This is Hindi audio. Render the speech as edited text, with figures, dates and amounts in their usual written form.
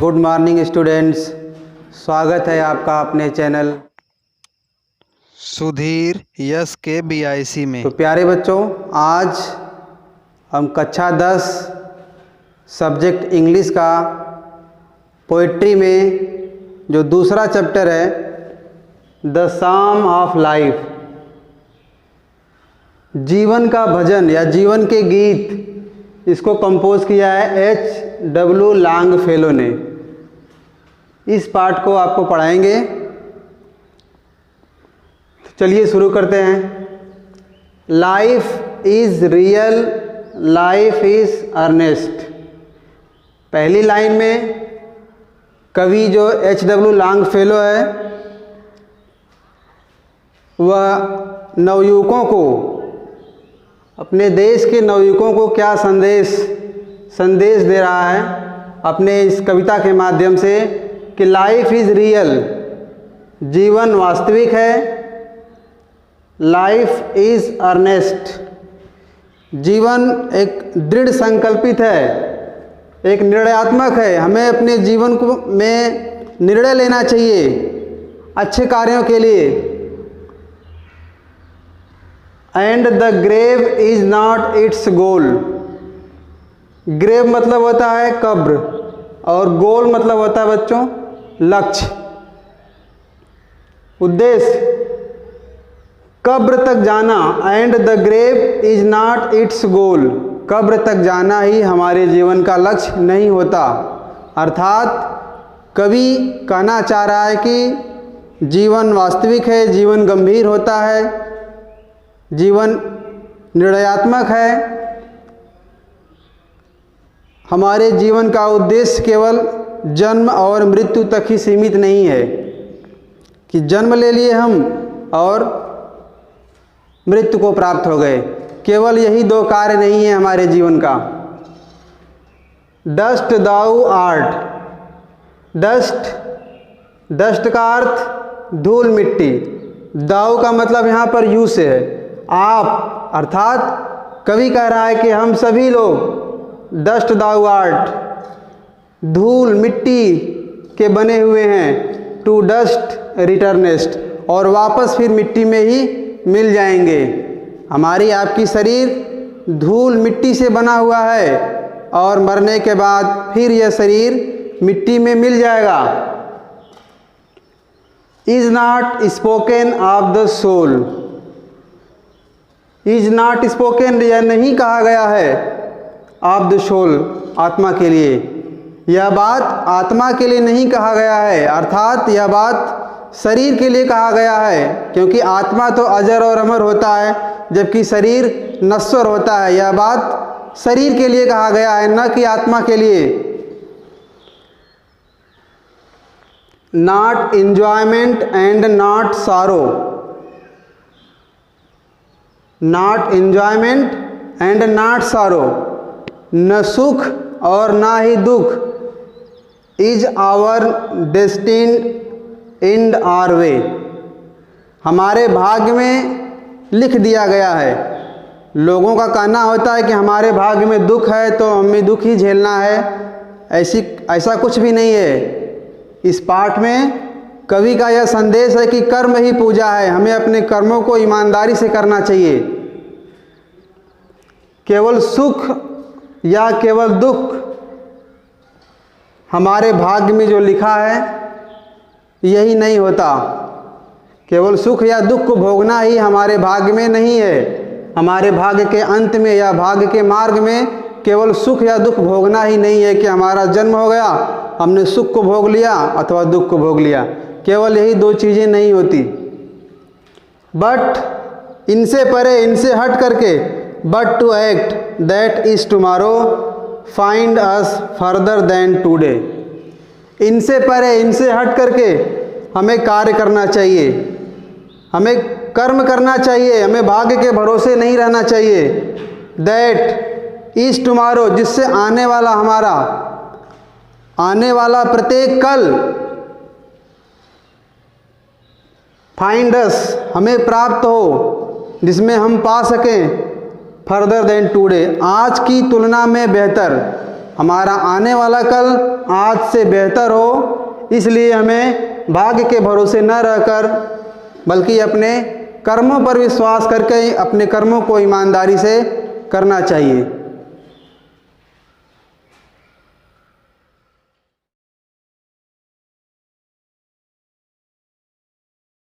गुड मॉर्निंग स्टूडेंट्स, स्वागत है आपका अपने चैनल सुधीर यस के BIC में। तो प्यारे बच्चों, आज हम कक्षा 10 सब्जेक्ट इंग्लिश का पोइट्री में जो दूसरा चैप्टर है द सॉन्ग ऑफ लाइफ, जीवन का भजन या जीवन के गीत, इसको कंपोज किया है H.W. लॉन्गफेलो ने। इस पाठ को आपको पढ़ाएंगे। चलिए शुरू करते हैं। Life is real, life is earnest. पहली लाइन में कवि जो H.W. लॉन्गफेलो है वह नवयुवकों को, अपने देश के नवयुवकों को क्या संदेश दे रहा है अपने इस कविता के माध्यम से कि लाइफ इज़ रियल, जीवन वास्तविक है। लाइफ इज़ अर्नेस्ट, जीवन एक दृढ़ संकल्पित है, एक निर्णयात्मक है। हमें अपने जीवन को में निर्णय लेना चाहिए अच्छे कार्यों के लिए। And the grave is not its goal. Grave मतलब होता है कब्र और गोल मतलब होता है बच्चों लक्ष्य, उद्देश्य। कब्र तक जाना, and the grave is not its goal. कब्र तक जाना ही हमारे जीवन का लक्ष्य नहीं होता। अर्थात कवि कहना चाह रहा है कि जीवन वास्तविक है, जीवन गंभीर होता है, जीवन निर्णयात्मक है। हमारे जीवन का उद्देश्य केवल जन्म और मृत्यु तक ही सीमित नहीं है कि जन्म ले लिए हम और मृत्यु को प्राप्त हो गए। केवल यही दो कार्य नहीं है हमारे जीवन का। Dust thou art. डस्ट का अर्थ धूल मिट्टी। दाउ का मतलब यहाँ पर यू से है, आप। अर्थात कवि कह रहा है कि हम सभी लोग डस्ट दाउ आर्ट, धूल मिट्टी के बने हुए हैं। टू डस्ट रिटर्नेस्ट, और वापस फिर मिट्टी में ही मिल जाएंगे। हमारी आपकी शरीर धूल मिट्टी से बना हुआ है और मरने के बाद फिर यह शरीर मिट्टी में मिल जाएगा। Is not spoken of the soul. Is not spoken, यह नहीं कहा गया है ऑफ द सोल, आत्मा के लिए। यह बात आत्मा के लिए नहीं कहा गया है, अर्थात यह बात शरीर के लिए कहा गया है, क्योंकि आत्मा तो अजर और अमर होता है जबकि शरीर नश्वर होता है। यह बात शरीर के लिए कहा गया है, न कि आत्मा के लिए। Not enjoyment and not sorrow. Not enjoyment and not sorrow, न सुख और ना ही दुख। Is our destined end or way, हमारे भाग्य में लिख दिया गया है। लोगों का कहना होता है कि हमारे भाग्य में दुख है तो हमें दुख ही झेलना है। ऐसा कुछ भी नहीं है। इस पाठ में कवि का यह संदेश है कि कर्म ही पूजा है, हमें अपने कर्मों को ईमानदारी से करना चाहिए। केवल सुख या केवल दुख हमारे भाग्य में जो लिखा है यही नहीं होता। केवल सुख या दुख को भोगना ही हमारे भाग्य में नहीं है। हमारे भाग्य के अंत में या भाग्य के मार्ग में केवल सुख या दुख भोगना ही नहीं है कि हमारा जन्म हो गया, हमने सुख को भोग लिया अथवा दुख को भोग लिया। केवल यही दो चीज़ें नहीं होती। बट इनसे परे, इनसे हट करके, but to act that is tomorrow find us further than today. इनसे परे, इनसे हट करके हमें कार्य करना चाहिए, हमें कर्म करना चाहिए, हमें भाग्य के भरोसे नहीं रहना चाहिए। दैट इज टुमारो, जिससे आने वाला हमारा आने वाला प्रत्येक कल फाइंड अस, हमें प्राप्त हो, जिसमें हम पा सकें फर्दर देन टुडे, आज की तुलना में बेहतर। हमारा आने वाला कल आज से बेहतर हो, इसलिए हमें भाग्य के भरोसे न रहकर बल्कि अपने कर्मों पर विश्वास करके अपने कर्मों को ईमानदारी से करना चाहिए।